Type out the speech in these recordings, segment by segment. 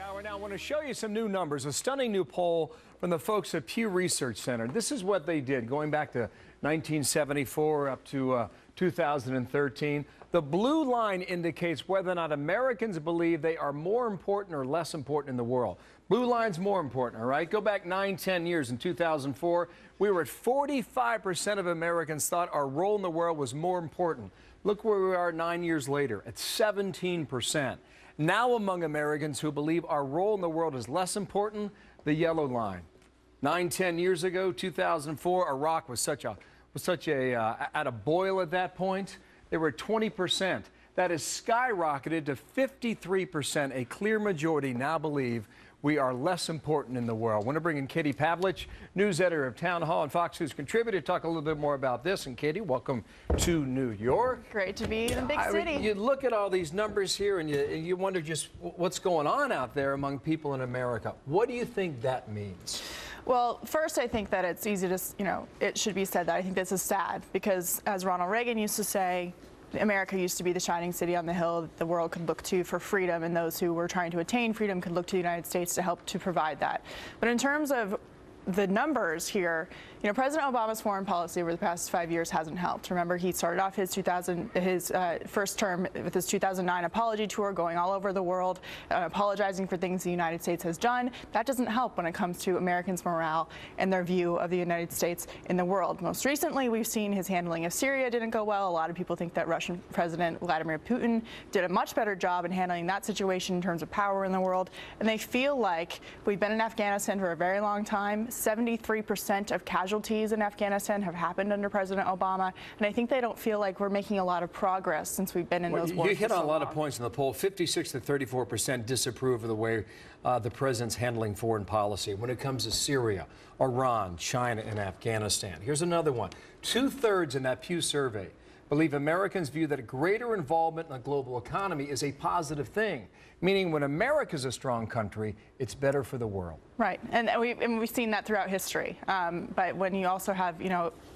hour. Now, I want to show you some new numbers, a stunning new poll from the folks at Pew Research Center. This is what they did going back to 1974 up to 2013. The blue line indicates whether or not Americans believe they are more important or less important in the world. Blue line's more important, all right? Go back 9-10 years. In 2004, we were at 45% of Americans thought our role in the world was more important. Look where we are 9 years later, at 17%. Now among Americans who believe our role in the world is less important, the yellow line. 9-10 years ago, 2004, Iraq was at a boil at that point. They were 20%. That has skyrocketed to 53%. A clear majority now believe we are less important in the world. I want to bring in Katie Pavlich, news editor of Town Hall and Fox News contributor, to talk a little bit more about this. And Katie, welcome to New York. Great to be in the big city. You look at all these numbers here and you wonder just what's going on out there among people in America. What do you think that means? Well, first, I think that it's easy to, it should be said that I think this is sad because, as Ronald Reagan used to say, America used to be the shining city on the hill that the world could look to for freedom, and those who were trying to attain freedom could look to the United States to help to provide that. But in terms of the numbers here, President Obama's foreign policy over the past 5 years hasn't helped. Remember, he started off his first term with his 2009 apology tour, going all over the world, apologizing for things the United States has done. That doesn't help when it comes to Americans' morale and their view of the United States in the world. Most recently, we've seen his handling of Syria didn't go well. A lot of people think that Russian President Vladimir Putin did a much better job in handling that situation in terms of power in the world. And they feel like we've been in Afghanistan for a very long time. 73% of casualties in Afghanistan have happened under President Obama, and I think they don't feel like we're making a lot of progress since we've been in those wars. You hit on a lot of points in the poll. 56 to 34% disapprove of the way the president's handling foreign policy when it comes to Syria, Iran, China, and Afghanistan. Here's another one. 2/3 in that Pew survey believe Americans view that a greater involvement in the global economy is a positive thing, meaning when America's a strong country, it's better for the world. Right, and we've seen that throughout history. But when you also have,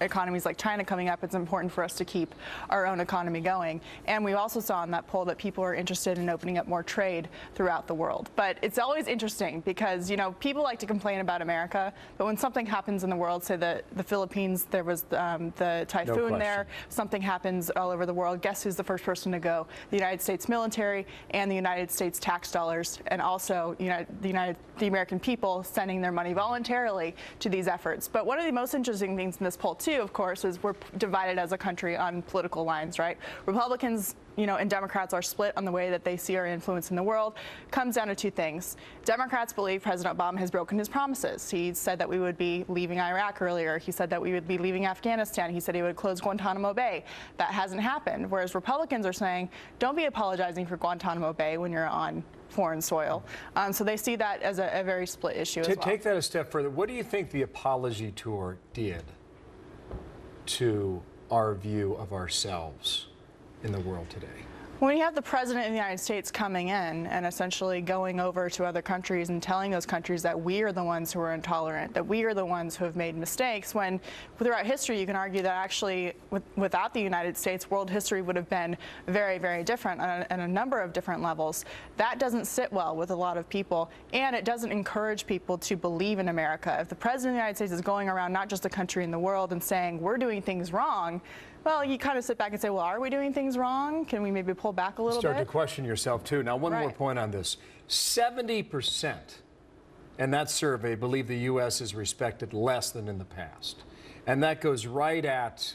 economies like China coming up, it's important for us to keep our own economy going. And we also saw in that poll that people are interested in opening up more trade throughout the world. But it's always interesting because, people like to complain about America, but when something happens in the world, say the Philippines, there was the typhoon there, something happens all over the world, guess who's the first person to go? The United States military and the United States tax dollars, and also the American people sending their money voluntarily to these efforts. But one of the most interesting things in this poll, too, of course, is we're divided as a country on political lines, right? Republicans, and Democrats are split on the way that they see our influence in the world. Comes down to two things. Democrats believe President Obama has broken his promises. He said that we would be leaving Iraq earlier. He said that we would be leaving Afghanistan. He said he would close Guantanamo Bay. That hasn't happened. Whereas Republicans are saying, don't be apologizing for Guantanamo Bay when you're on foreign soil. So they see that as a very split issue as well. Take that a step further. What do you think the apology tour did to our view of ourselves in the world today? When you have the President of the United States coming in and essentially going over to other countries and telling those countries that we are the ones who are intolerant, that we are the ones who have made mistakes, when throughout history you can argue that actually without the United States, world history would have been very, very different on a number of different levels. That doesn't sit well with a lot of people, and it doesn't encourage people to believe in America. If the President of the United States is going around not just a country in the world and saying we're doing things wrong, well, you kind of sit back and say, well, are we doing things wrong? Can we maybe pull back a little bit? Start to question yourself, too. Now, one more point on this. 70% in that survey believe the U.S. is respected less than in the past. And that goes right at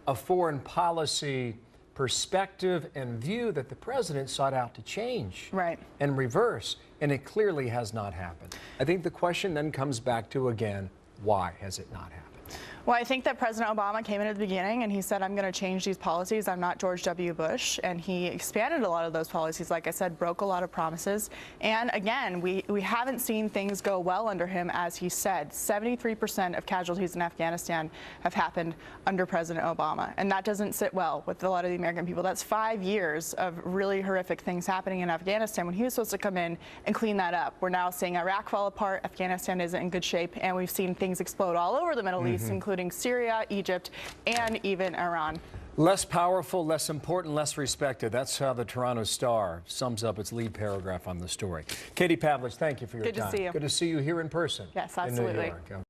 a foreign policy perspective and view that the president sought out to change and reverse. And it clearly has not happened. I think the question then comes back to, again, why has it not happened? Well, I think that President Obama came in at the beginning and he said, I'm going to change these policies. I'm not George W. Bush. And he expanded a lot of those policies, like I said, broke a lot of promises. And again, we haven't seen things go well under him, as he said. 73% of casualties in Afghanistan have happened under President Obama. And that doesn't sit well with a lot of the American people. That's 5 years of really horrific things happening in Afghanistan when he was supposed to come in and clean that up. We're now seeing Iraq fall apart. Afghanistan isn't in good shape. And we've seen things explode all over the Middle East, including Syria, Egypt, and even Iran. Less powerful, less important, less respected. That's how the Toronto Star sums up its lead paragraph on the story. Katie Pavlich, thank you for your time. Good to see you. Good to see you here in person. Yes, in New absolutely. York.